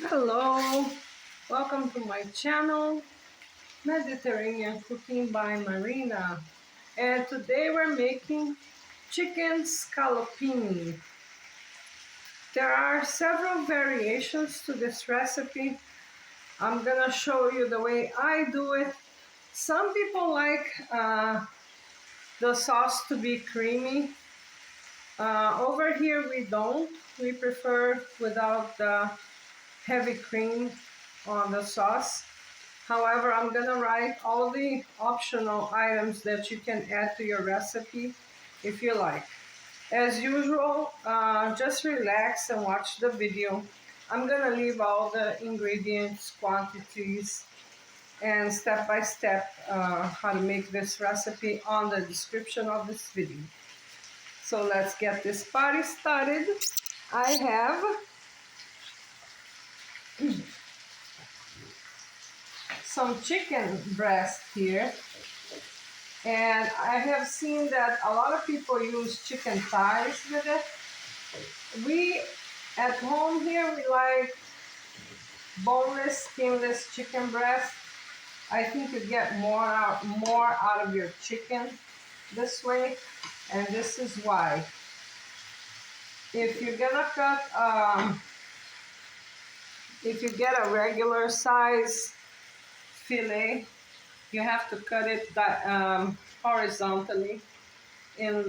Hello, welcome to my channel, Mediterranean Cooking by Marina. And today we're making chicken scalopini. There are several variations to this recipe. I'm gonna show you the way I do it. Some people like the sauce to be creamy. Over here we don't. We prefer without the heavy cream on the sauce. However, I'm gonna write all the optional items that you can add to your recipe if you like. As usual, just relax and watch the video. I'm gonna leave all the ingredients, quantities, and step by step how to make this recipe on the description of this video. So let's get this party started. I have some chicken breast here. And I have seen that a lot of people use chicken thighs with it. We, at home here, we like boneless, skinless chicken breast. I think you get more out of your chicken this way, and this is why. If you're gonna cut, if you get a regular size fillet, you have to cut it horizontally in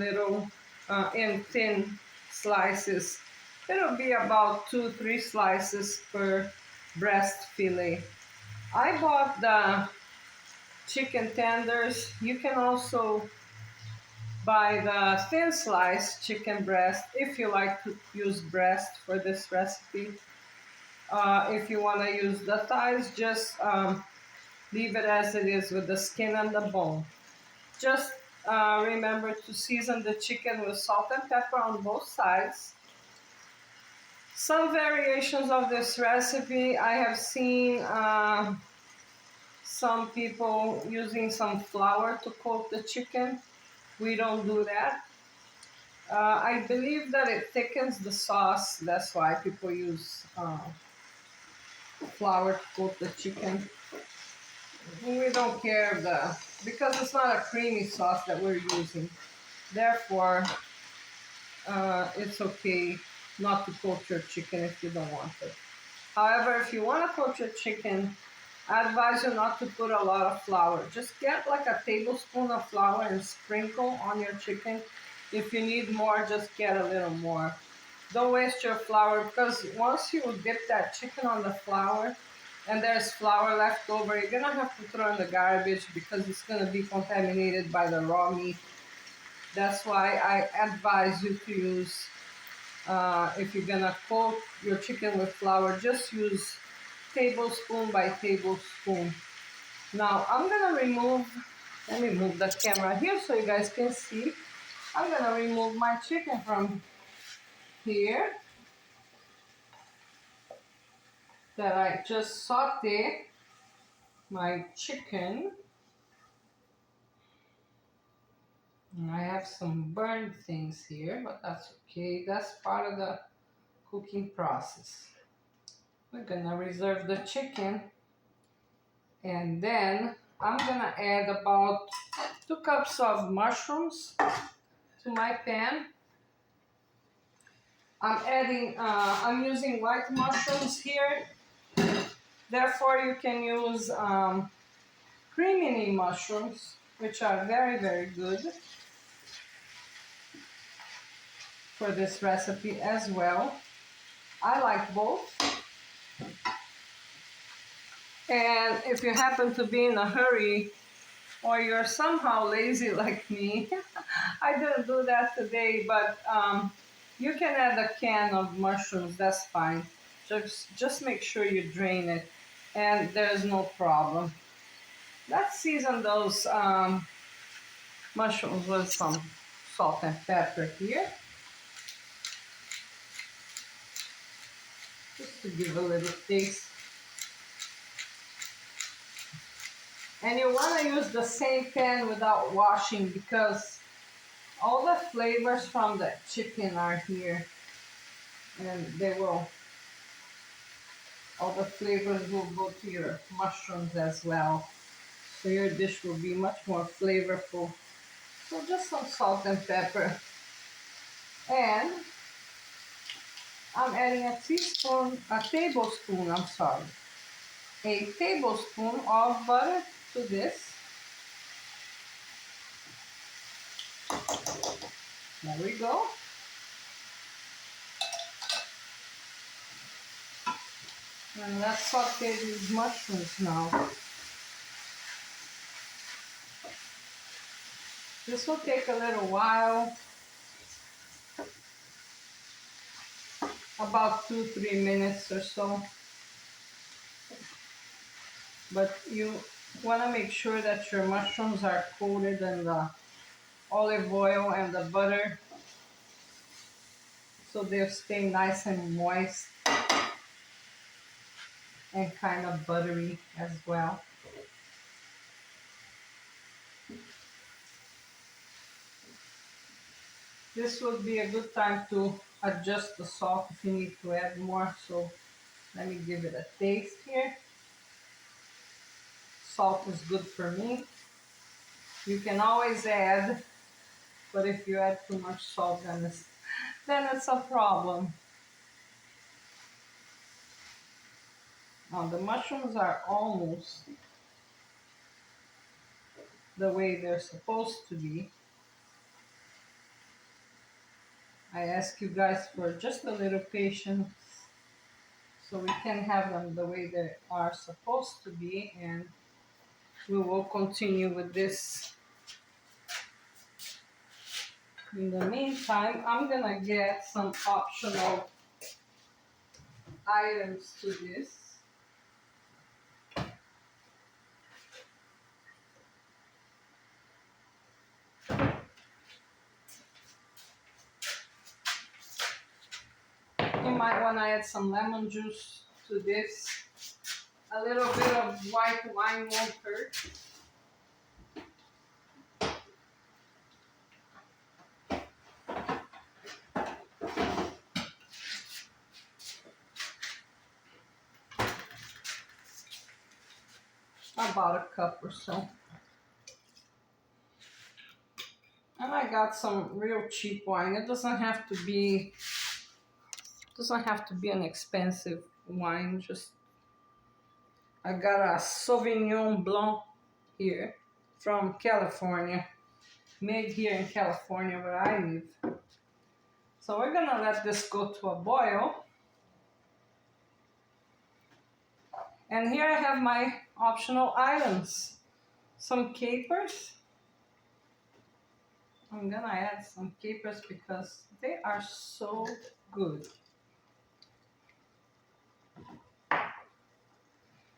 in thin slices. It'll be about 2-3 slices per breast fillet. I bought the chicken tenders. You can also buy the thin sliced chicken breast if you like to use breast for this recipe. If you want to use the thighs, just leave it as it is with the skin and the bone. Just remember to season the chicken with salt and pepper on both sides. Some variations of this recipe, I have seen some people using some flour to coat the chicken. We don't do that. I believe that it thickens the sauce. That's why people use flour to coat the chicken. We don't care because it's not a creamy sauce that we're using. Therefore, it's okay not to coat your chicken if you don't want it. However, if you want to coat your chicken, I advise you not to put a lot of flour. Just get like a tablespoon of flour and sprinkle on your chicken. If you need more, just get a little more. Don't waste your flour, because once you dip that chicken on the flour and there's flour left over, you're gonna have to throw in the garbage because it's gonna be contaminated by the raw meat. That's why I advise you to use, if you're gonna coat your chicken with flour, just use tablespoon by tablespoon. Now I'm gonna let me move the camera here so you guys can see. I'm gonna remove my chicken from here that I just sauteed my chicken. And I have some burned things here, but that's okay. That's part of the cooking process. We're gonna reserve the chicken, and then I'm gonna add about 2 cups of mushrooms to my pan. I'm using white mushrooms here. Therefore, you can use Cremini mushrooms, which are very, very good for this recipe as well. I like both. And if you happen to be in a hurry or you're somehow lazy like me, I didn't do that today, but you can add a can of mushrooms, that's fine. Just make sure you drain it and there's no problem. Let's season those mushrooms with some salt and pepper here, just to give a little taste. And you want to use the same pan without washing, because all the flavors from the chicken are here and they will all the flavors will go to your mushrooms as well. So your dish will be much more flavorful. So just some salt and pepper. And I'm adding a tablespoon of butter to this. There we go. And let's saute these mushrooms now. This will take a little while, about 2-3 minutes or so. But you want to make sure that your mushrooms are coated in the olive oil and the butter, so they'll stay nice and moist and kind of buttery as well. This would be a good time to adjust the salt if you need to add more. So let me give it a taste here. Salt is good for me. You can always add, but if you add too much salt, then it's a problem. Now the mushrooms are almost the way they're supposed to be. I ask you guys for just a little patience so we can have them the way they are supposed to be, and we will continue with this. In the meantime, I'm gonna get some optional items to this. You might want to add some lemon juice to this. A little bit of white wine won't hurt. About a cup or so. And I got some real cheap wine. It doesn't have to be an expensive wine. Just I got a Sauvignon Blanc here from California, made here in California where I live. So we're gonna let this go to a boil. And here I have my optional items. Some capers. I'm gonna add some capers because they are so good.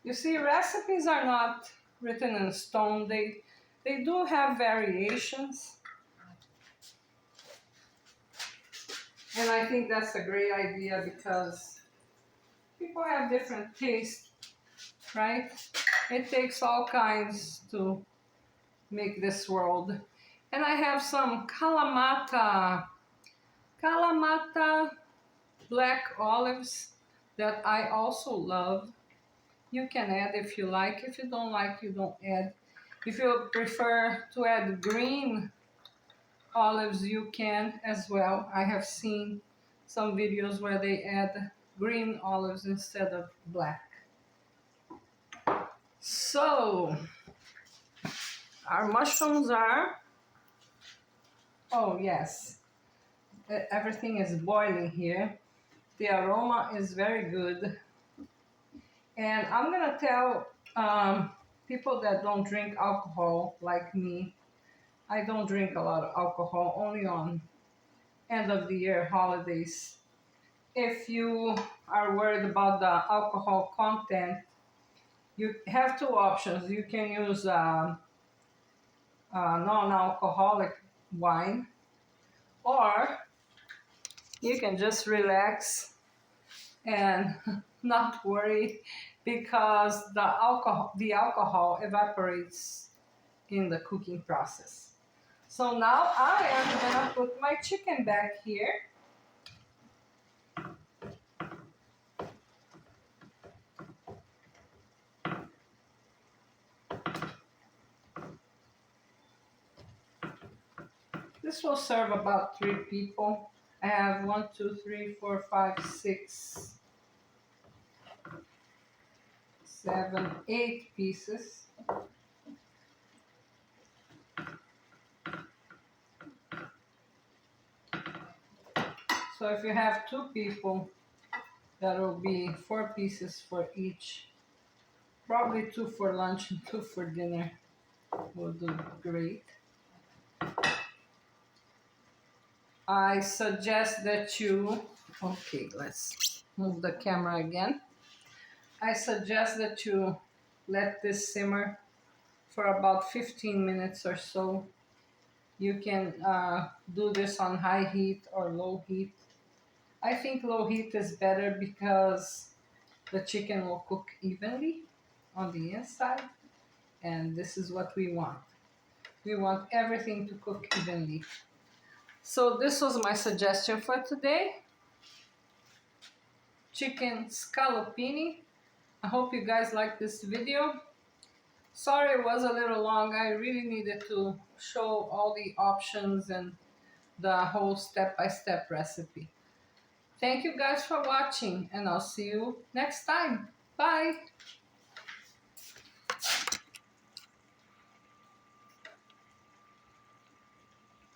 You see, recipes are not written in stone. They do have variations. And I think that's a great idea because people have different tastes, right? It takes all kinds to make this world. And I have some Kalamata black olives that I also love. You can add if you like. If you don't like, you don't add. If you prefer to add green olives, you can as well. I have seen some videos where they add green olives instead of black. So our mushrooms are, oh yes, everything is boiling here. The aroma is very good. And I'm gonna tell people that don't drink alcohol like me, I don't drink a lot of alcohol, only on end of the year holidays. If you are worried about the alcohol content, you have two options. You can use non-alcoholic wine, or you can just relax and not worry because the alcohol evaporates in the cooking process. So now I am gonna put my chicken back here. This will serve about 3 people. I have 1, 2, 3, 4, 5, 6, 7, 8 pieces. So if you have 2 people, that will be 4 pieces for each. Probably 2 for lunch and 2 for dinner. Will do great. I suggest that you, okay, let's move the camera again. I suggest that you let this simmer for about 15 minutes or so. You can do this on high heat or low heat. I think low heat is better because the chicken will cook evenly on the inside, and this is what we want. We want everything to cook evenly. So this was my suggestion for today. Chicken scalopini. I hope you guys liked this video. Sorry it was a little long. I really needed to show all the options and the whole step-by-step recipe. Thank you guys for watching, and I'll see you next time. Bye!